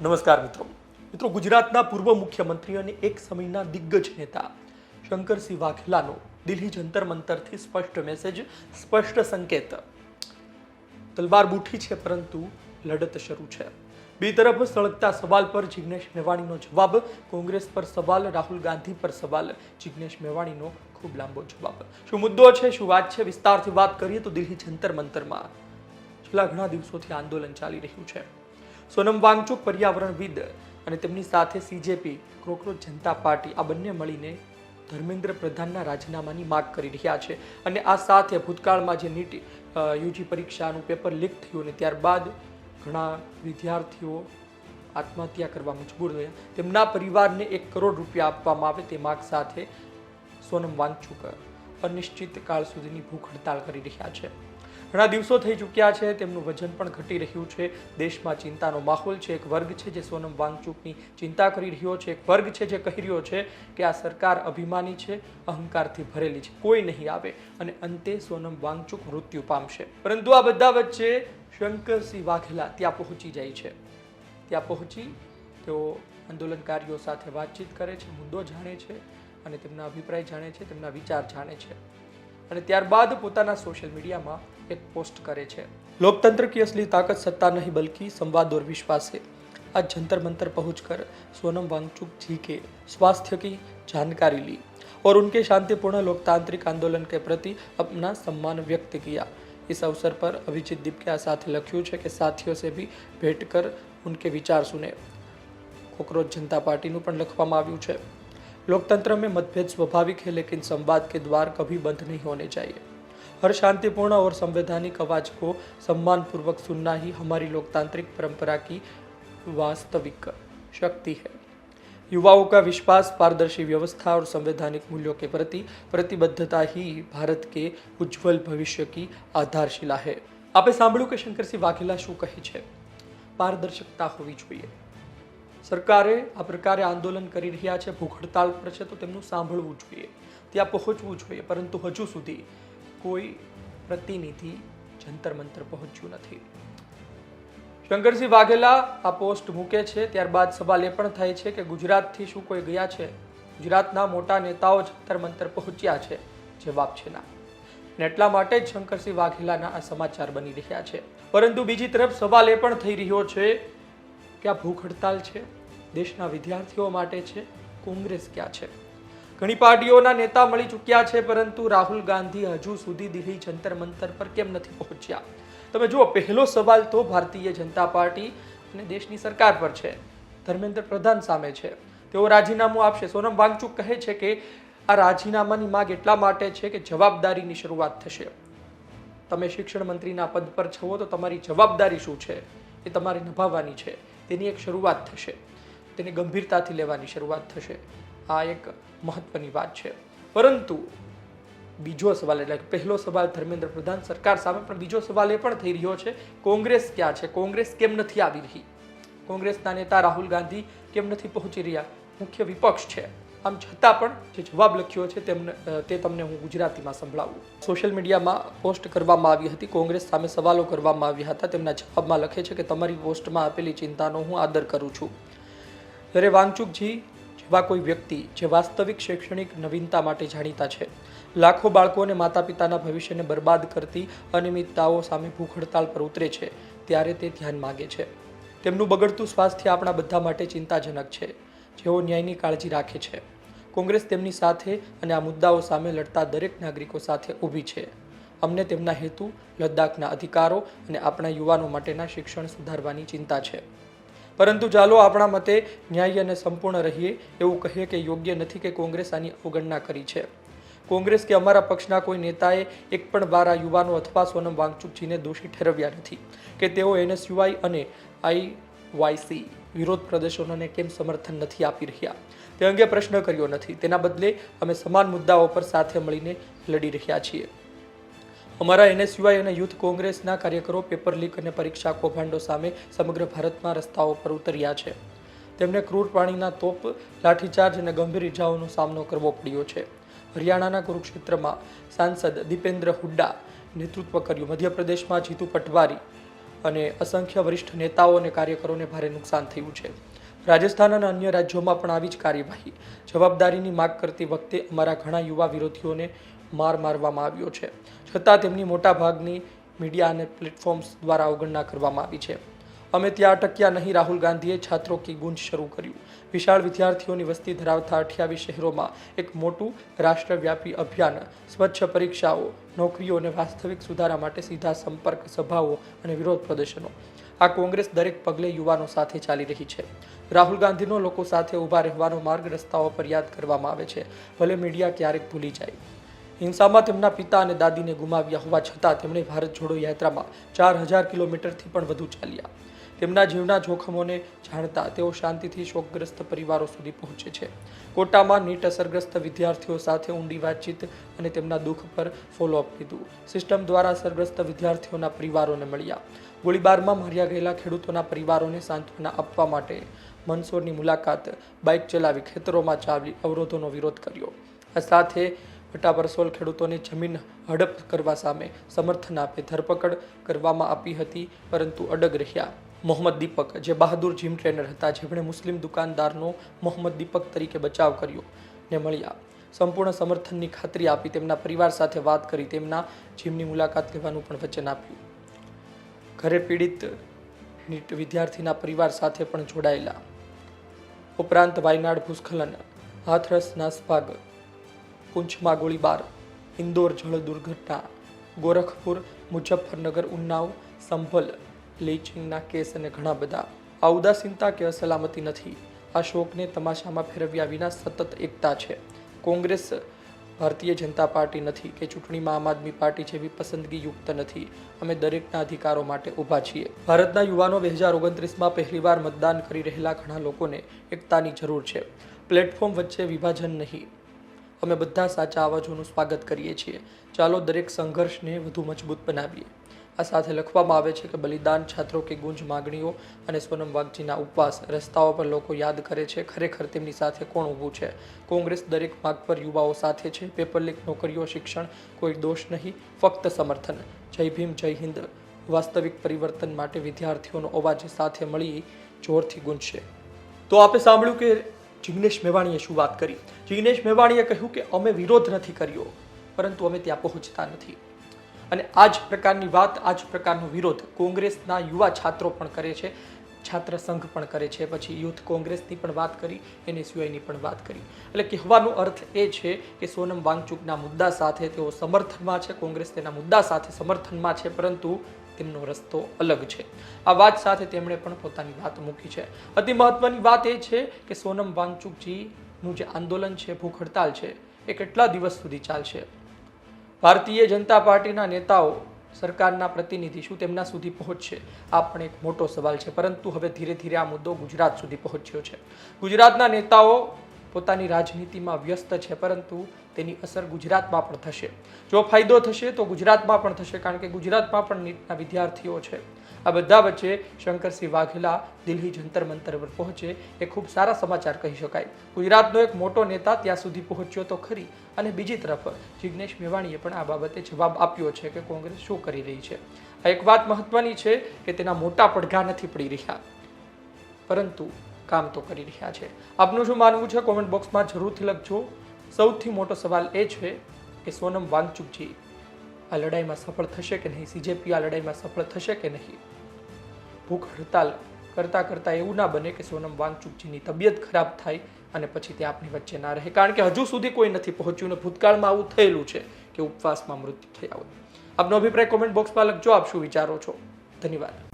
નમસ્કાર મિત્રો ગુજરાતના પૂર્વ મુખ્યમંત્રી અને એક સમયના દિગ્ગજ નેતા શંકરસિંહ વાઘેલાનો દિલ્હી જંતર મંતરથી સ્પષ્ટ મેસેજ, સ્પષ્ટ સંકેત. તલવાર બૂઠી છે પરંતુ લડત શરૂ છે. બે તરફ સળગતા સવાલ પર જિગ્નેશ મેવાણીનો જવાબ, કોંગ્રેસ પર સવાલ, રાહુલ ગાંધી પર સવાલ, જિગ્નેશ મેવાણીનો ખૂબ લાંબો જવાબ. શું મુદ્દો છે, શું વાત છે, વિસ્તારથી વાત કરીએ તો દિલ્હી જંતર મંતરમાં છેલ્લા ઘણા દિવસોથી આંદોલન ચાલી રહ્યું છે. સોનમ વાંગચુક પર્યાવરણવિદ અને તેમની સાથે સીજેપી કોકરોચ જનતા પાર્ટી આ બંને મળીને ધર્મેન્દ્ર પ્રધાનના રાજીનામાની માંગ કરી રહ્યા છે. અને આ સાથે ભૂતકાળમાં જે નીટ યુજી પરીક્ષાનું પેપર લીક થયું અને ત્યારબાદ ઘણા વિદ્યાર્થીઓ આત્મહત્યા કરવા મજબૂર થયા, તેમના પરિવારને 1 કરોડ રૂપિયા આપવામાં આવે તે માંગ સાથે સોનમ વાંગચુક અનિશ્ચિત કાળ સુધીની ભૂખ હડતાળ કરી રહ્યા છે. ઘણા દિવસો થઈ ચૂક્યા છે, તેમનું વજન પણ ઘટી રહ્યું છે, દેશમાં ચિંતાનો માહોલ છે. એક વર્ગ છે જે સોનમ વાંગચુકની ચિંતા કરી રહ્યો છે, એક વર્ગ છે જે કહી રહ્યો છે કે આ સરકાર અભિમાની છે, અહંકારથી ભરેલી છે, કોઈ નહીં આવે અને અંતે સોનમ વાંગચુક મૃત્યુ પામશે. પરંતુ આ બધા વચ્ચે શંકરસિંહ વાઘેલા ત્યાં પહોંચી જાય છે. ત્યાં પહોંચી તેઓ આંદોલનકારીઓ સાથે વાતચીત કરે છે, મુદ્દો જાણે છે અને તેમના અભિપ્રાય જાણે છે, તેમના વિચાર જાણે છે અને ત્યારબાદ પોતાના સોશિયલ મીડિયામાં एक पोस्ट करे छे. लोकतंत्र की असली ताकत सत्ता नहीं बल्कि संवाद और विश्वास है. आज जंतर मंतर पहुंचकर सोनम वांगचुक जी के स्वास्थ्य की जानकारी ली और उनके शांतिपूर्ण लोकतांत्रिक आंदोलन के प्रति अपना सम्मान व्यक्त किया. इस अवसर पर अभिजीत दिपकिया साथ लख्યું છે કે સાથીઓ से भी भेंट कर उनके विचार सुने. कोकरोच जनता पार्टी નું પણ લખવામાં આવ્યું છે, लोकतंत्र में मतभेद स्वाभाविक है लेकिन संवाद के द्वार कभी बंद नहीं होने चाहिए. हर शांतिपूर्ण और संवैधानिक आवाज को सम्मान पूर्वक सुनना ही हमारी लोकतांत्रिक परंपरा की वास्तविक शक्ति है. युवाओं का विश्वास, पारदर्शी व्यवस्था और संवैधानिक मूल्यों के प्रति प्रतिबद्धता ही भारत के उज्जवल भविष्य की आधारशिला है. आपे સાંભળ્યું કે શંકરસિંહ વાઘેલા શું કહે છે? પારદર્શકતા હોવી જોઈએ. સરકારે આ પ્રકારે આંદોલન કરી રહ્યા છે, ભૂખ હડતાળ પર છે, તો તેમનું સાંભળવું જોઈએ, ત્યાં પહોંચવું જોઈએ. પરંતુ હજુ સુધી કોઈ પ્રતિનિધિ જંતર મંતર પહોંચ્યું નથી. શંકરસિંહ વાઘેલા આ પોસ્ટ મૂકે છે, ત્યારબાદ સવાલ એ પણ થાય છે કે ગુજરાતથી શું કોઈ ગયા છે? ગુજરાતના મોટા નેતાઓ જંતર મંતર પહોંચ્યા છે? જવાબ છે ના. અને એટલા માટે જ શંકરસિંહ વાઘેલાના આ સમાચાર બની રહ્યા છે. પરંતુ બીજી તરફ સવાલ એ પણ થઈ રહ્યો છે કે આ ભૂખ હડતાલ છે, દેશના વિદ્યાર્થીઓ માટે છે, કોંગ્રેસ ક્યાં છે? ઘણી પાર્ટીઓના નેતા મળી ચૂક્યા છે, પરંતુ રાહુલ ગાંધી હજુ સુધી દિલ્હી જંતર મંતર પર કેમ નથી પહોંચ્યા? તમે જુઓ, પહેલો સવાલ તો ભારતીય જનતા પાર્ટી અને દેશની સરકાર પર છે, ધર્મેન્દ્ર પ્રધાન સામે છે. તેઓ રાજીનામું આપશે. સોનમ વાંગચુક કહે છે કે આ રાજીનામાની માંગ એટલા માટે છે કે જવાબદારીની શરૂઆત થશે. તમે શિક્ષણ મંત્રીના પદ પર છો તો તમારી જવાબદારી શું છે એ તમારે નિભાવવાની છે, તેની એક શરૂઆત થશે, તેને ગંભીરતાથી લેવાની શરૂઆત થશે. આ એક મહત્વની વાત છે. પરંતુ બીજો સવાલ, એટલે કે પહેલો સવાલ ધર્મેન્દ્ર પ્રધાન સરકાર સામે, પણ બીજો સવાલ એ પણ થઈ રહ્યો છે, કોંગ્રેસ ક્યાં છે? કોંગ્રેસ કેમ નથી આવી રહી? કોંગ્રેસના નેતા રાહુલ ગાંધી કેમ નથી પહોંચી રહ્યા? મુખ્ય વિપક્ષ છે. આમ છતાં પણ જે જવાબ લખ્યો છે તે તમને હું ગુજરાતીમાં સંભળાવું. સોશિયલ મીડિયામાં પોસ્ટ કરવામાં આવી હતી, કોંગ્રેસ સામે સવાલો કરવામાં આવ્યા હતા. તેમના જવાબમાં લખે છે કે તમારી પોસ્ટમાં આપેલી ચિંતાનો હું આદર કરું છું. જ્યારે વાંગચુકજી જેવા કોઈ વ્યક્તિ જે વાસ્તવિક શૈક્ષણિક નવીનતા માટે જાણીતા છે, લાખો બાળકો અને માતા પિતાના ભવિષ્યને બરબાદ કરતી અનિયમિતતાઓ સામે ભૂખ હડતાળ પર ઉતરે છે, ત્યારે તે ધ્યાન માગે છે. તેમનું બગડતું સ્વાસ્થ્ય આપણા બધા માટે ચિંતાજનક છે. જેઓ ન્યાયની કાળજી રાખે છે, કોંગ્રેસ તેમની સાથે અને આ મુદ્દાઓ સામે લડતા દરેક નાગરિકો સાથે ઊભી છે. અમને તેમના હેતુ, લદ્દાખના અધિકારો અને આપણા યુવાનો માટેના શિક્ષણ સુધારવાની ચિંતા છે. પરંતુ ચાલો આપણા મતે ન્યાયી અને સંપૂર્ણ રહીએ. એવું કહીએ કે યોગ્ય નથી કે કોંગ્રેસ આની અવગણના કરી છે. કોંગ્રેસ કે અમારા પક્ષના કોઈ નેતાએ એક પણ વાર આ યુવાનો અથવા સોનમ વાંગચુકજીને દોષી ઠેરવ્યા નથી કે તેઓ NSUI અને IYC વિરોધ પ્રદર્શનોને કેમ સમર્થન નથી આપી રહ્યા તે અંગે પ્રશ્ન કર્યો નથી. તેના બદલે અમે સમાન મુદ્દાઓ પર સાથે મળીને લડી રહ્યા છીએ. અમારા NSUI અને યુથ કોંગ્રેસના કાર્યકરો પેપર લીક અને પરીક્ષા કૌભાંડો સામે સમગ્ર ભારતમાં રસ્તાઓ પર ઉતર્યા છે. તેમને ક્રૂર પાણીના તોપ, લાઠીચાર્જ અને ગંભીર ઇજાઓનો સામનો કરવો પડ્યો છે. હરિયાણાના કુરુક્ષેત્રમાં સાંસદ દીપેન્દ્ર હુડ્ડા નેતૃત્વ કર્યું, મધ્યપ્રદેશમાં જીતુ પટવારી, અને અસંખ્ય વરિષ્ઠ નેતાઓ અને કાર્યકરોને ભારે નુકસાન થયું છે. રાજસ્થાન અને અન્ય રાજ્યોમાં પણ આવી જ કાર્યવાહી. જવાબદારીની માગ કરતી વખતે અમારા ઘણા યુવા વિરોધીઓને મારવામાં આવ્યો છે, છતાં તેમની મોટાભાગની મીડિયા અને પ્લેટફોર્મ્સ દ્વારા અવગણના કરવામાં આવી છે. અમે ત્યાં અટક્યા નહીં. રાહુલ ગાંધીએ છાત્રો કી ગુંજ શરૂ કર્યું. વિશાળ વિદ્યાર્થીઓની વસ્તી ધરાવતા 28 શહેરોમાં એક મોટું રાષ્ટ્રવ્યાપી અભિયાન, સ્વચ્છ પરીક્ષાઓ, નોકરીઓ અને વાસ્તવિક સુધારા માટે સીધા સંપર્ક, સભાઓ અને વિરોધ પ્રદર્શનો. આ કોંગ્રેસ દરેક પગલે યુવાનો સાથે ચાલી રહી છે. રાહુલ ગાંધીનો લોકો સાથે ઊભા રહેવાનો માર્ગ રસ્તાઓ પર યાદ કરવામાં આવે છે, ભલે મીડિયા ક્યારેક ભૂલી જાય. હિંસામાં તેમના પિતા અને દાદીને ગુમાવ્યા હોવા છતાં તેમણે ભારત જોડો યાત્રામાં 4000 કિલોમીટરથી પણ વધુ ચાલ્યા. તેમના જીવના જોખમોને જાણતા તેઓ શાંતિથી શોકગ્રસ્ત પરિવારો સુધી પહોંચે છે. કોટામાં નીટ અસરગ્રસ્ત વિદ્યાર્થીઓ સાથે ઊંડી વાતચીત અને તેમના દુઃખ પર ફોલોઅપ લીધું. સિસ્ટમ દ્વારા અસરગ્રસ્ત વિદ્યાર્થીઓના પરિવારોને મળ્યા. ગોળીબારમાં માર્યા ગયેલા ખેડૂતોના પરિવારોને સાંત્વના આપવા માટે મંદસૌરની મુલાકાત, બાઇક ચલાવી ખેતરોમાં ચાલી અવરોધોનો વિરોધ કર્યો. આ સાથે વટાપરસોલ ખેડૂતોને જમીન હડપ કરવા સામે સમર્થન આપે ધરપકડ કરવામાં આપી હતી, પરંતુ અડગ રહ્યા. મોહમ્મદ દીપક, જે બહાદુર જીમ ટ્રેનર હતા, જેમણે મુસ્લિમ દુકાનદારનો મોહમ્મદ દીપક તરીકે બચાવ કર્યો, ને મળ્યા. સંપૂર્ણ સમર્થનની ખાતરી આપી, તેમના પરિવાર સાથે વાત કરી, તેમના જીમની મુલાકાત લેવાનું પણ વચન આપ્યું. ઘરે પીડિત નીટ વિદ્યાર્થીના પરિવાર સાથે પણ જોડાયેલા. ઉપરાંત વાયનાડ ભૂસ્ખલન, હાથરસ નાસભાગ, પુંછમાં ગોળીબાર, ઇન્દોર જળ દુર્ઘટના, ગોરખપુર, મુઝફ્ફરનગર, ઉન્નાવ, સંભલ લીચિંગના કેસ અને ઘણા બધા. આ ઉદાસીનતા કે અસલામતી નથી. આ શોકને તમાશામાં ફેરવ્યા વિના સતત એકતા છે. કોંગ્રેસ ભારતીય જનતા પાર્ટી નથી કે ચૂંટણીમાં આમ આદમી પાર્ટી જેવી પસંદગી યુક્ત નથી. અમે દરેકના અધિકારો માટે ઊભા છીએ. ભારતના યુવાનો 2029માં પહેલીવાર મતદાન કરી રહેલા ઘણા લોકોને એકતાની જરૂર છે. પ્લેટફોર્મ વચ્ચે વિભાજન નહીં. અમે બધા સાચા અવાજોનું સ્વાગત કરીએ છીએ. ચાલો દરેક સંઘર્ષને વધુ મજબૂત બનાવીએ. આ સાથે લખવામાં આવે છે કે બલિદાન, છાત્રો કે ગુંજ, માગણીઓ અને સોનમ વાંગચુકના ઉપવાસ. રસ્તાઓ પર લોકો યાદ કરે છે ખરેખર તેમની સાથે કોણ ઊભું છે. કોંગ્રેસ દરેક માગ પર યુવાઓ સાથે છે. પેપર લીક, નોકરીઓ, શિક્ષણ, કોઈ દોષ નહીં, ફક્ત સમર્થન. જય ભીમ, જય હિન્દ. વાસ્તવિક પરિવર્તન માટે વિદ્યાર્થીઓનો અવાજ સાથે મળી જોરથી ગુંજશે. તો આપે સાંભળ્યું કે જિગ્નેશ મેવાણીએ શું વાત કરી. જિગ્નેશ મેવાણીએ કહ્યું કે અમે વિરોધ નથી કર્યો, પરંતુ અમે ત્યાં પહોંચતા નથી. અને આ જ પ્રકારની વાત, આ જ પ્રકારનો વિરોધ કોંગ્રેસના યુવા છાત્રો પણ કરે છે, છાત્ર સંઘ પણ કરે છે. પછી યુથ કોંગ્રેસની પણ વાત કરી, NSUIની પણ વાત કરી. એટલે કહેવાનો અર્થ એ છે કે સોનમ વાંગચુકના મુદ્દા સાથે તેઓ સમર્થનમાં છે, કોંગ્રેસ તેના મુદ્દા સાથે સમર્થનમાં છે, પરંતુ તેમનો રસ્તો અલગ છે. આ વાત સાથે તેમણે પણ પોતાની વાત મૂકી છે. અતિ મહત્વની વાત એ છે કે સોનમ વાંગચુકજીનું જે આંદોલન છે, ભૂખ હડતાલ છે, એ કેટલા દિવસ સુધી ચાલશે. ભારતીય જનતા પાર્ટીના નેતાઓ, સરકારના પ્રતિનિધિ શું તેમના સુધી પહોંચશે? આ પણ એક મોટો સવાલ છે. પરંતુ હવે ધીરે ધીરે આ મુદ્દો ગુજરાત સુધી પહોંચ્યો છે. ગુજરાતના નેતાઓ પોતાની રાજનીતિમાં વ્યસ્ત છે, પરંતુ તેની અસર ગુજરાતમાં પણ થશે. જો ફાયદો થશે તો ગુજરાતમાં પણ થશે, કારણ કે ગુજરાતમાં પણ નીટના વિદ્યાર્થીઓ છે. આ બધા વચ્ચે શંકરસિંહ વાઘેલા દિલ્હી જંતર મંતર પર પહોંચે એ ખૂબ સારા સમાચાર કહી શકાય. ગુજરાતનો એક મોટો નેતા ત્યાં સુધી પહોંચ્યો તો ખરી. અને બીજી તરફ જિગ્નેશ મેવાણીએ પણ આ બાબતે જવાબ આપ્યો છે કે કોંગ્રેસ શું કરી રહી છે. આ એક વાત મહત્વની છે કે તેના મોટા પડઘા નથી પડી રહ્યા, પરંતુ કામ તો કરી રહ્યા છે. આપનું શું માનવું છે કોમેન્ટ બોક્સમાં જરૂરથી લખજો. સૌથી મોટો સવાલ એ છે કે સોનમ વાંગચુકજી આ લડાઈમાં સફળ થશે કે નહીં, CJP આ લડાઈમાં સફળ થશે કે નહીં. ભૂખ હડતાલ કરતાં કરતાં એવું ના બને કે સોનમ વાંગચુકજીની તબિયત ખરાબ થાય અને પછી તે આપણી વચ્ચે ના રહે, કારણ કે હજુ સુધી કોઈ નથી પહોંચ્યું ને ભૂતકાળમાં આવું થયેલું છે કે ઉપવાસમાં મૃત્યુ થયા હોય. આપનો અભિપ્રાય કોમેન્ટ બોક્સમાં લખજો. આપ શું વિચારો છો? ધન્યવાદ.